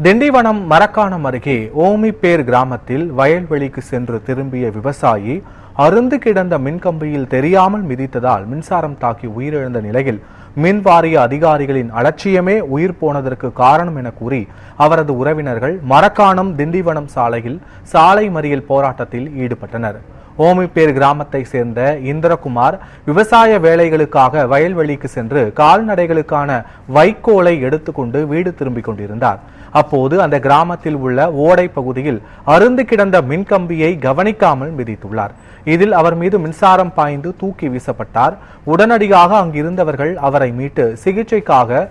திண்டிவனம் மரக்காணம் அருகே ஓமிப்பேர் கிராமத்தில் வயல்வெளிக்கு சென்று திரும்பிய விவசாயி அருந்து கிடந்த மின்கம்பியில் தெரியாமல் மிதித்ததால் மின்சாரம் தாக்கி உயிரிழந்த நிலையில் மின் வாரிய அதிகாரிகளின் அலட்சியமே உயிர் போனதற்கு காரணம் என கூறி அவரது உறவினர்கள் மரக்காணம் திண்டிவனம் சாலையில் சாலை மறியல் போராட்டத்தில் ஈடுபட்டனர். ஓமிப்பேர் கிராமத்தை சேர்ந்த இந்திரகுமார் விவசாய வேலைகளுக்காக வயல்வெளிக்கு சென்று கால்நடைகளுக்கான வைக்கோலை எடுத்துக்கொண்டு வீடு திரும்பிக் கொண்டிருந்தார். அப்போது அந்த கிராமத்தில் உள்ள ஓடை பகுதியில் அருந்து கிடந்த மின்கம்பியை கவனிக்காமல் மிதித்துள்ளார். இதில் அவர் மீது மின்சாரம் பாய்ந்து தூக்கி வீசப்பட்டார். உடனடியாக அங்கிருந்தவர்கள் அவரை மீட்டு சிகிச்சைக்காக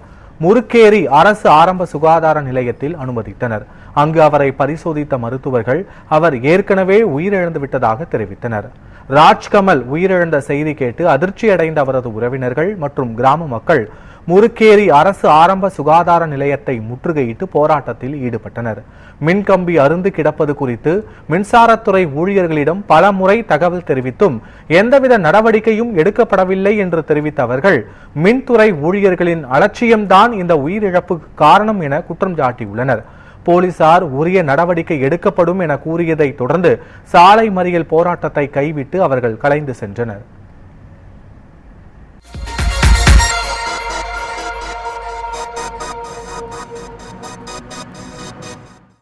முருக்கேரி அரசு ஆரம்ப சுகாதார நிலையத்தில் அனுமதித்தனர். அங்கு அவரை பரிசோதித்த மருத்துவர்கள் அவர் ஏற்கனவே உயிரிழந்து விட்டதாக தெரிவித்தனர். ராஜ்கமல் உயிரிழந்த செய்தி கேட்டு அதிர்ச்சியடைந்த அவரது உறவினர்கள் மற்றும் கிராம மக்கள் முருக்கேரி அரசு ஆரம்ப சுகாதார நிலையத்தை முற்றுகையிட்டு போராட்டத்தில் ஈடுபட்டனர். மின்கம்பி அருந்து கிடப்பது குறித்து மின்சாரத்துறை ஊழியர்களிடம் பல முறை தகவல் தெரிவித்தும் எந்தவித நடவடிக்கையும் எடுக்கப்படவில்லை என்று தெரிவித்த அவர்கள் மின்துறை ஊழியர்களின் அலட்சியம்தான் இந்த உயிரிழப்புக்கு காரணம் என குற்றம் சாட்டியுள்ளனர். போலீசார் உரிய நடவடிக்கை எடுக்கப்படும் என கூறியதை தொடர்ந்து சாலை மறியல் போராட்டத்தை கைவிட்டு அவர்கள் கலைந்து சென்றனர்.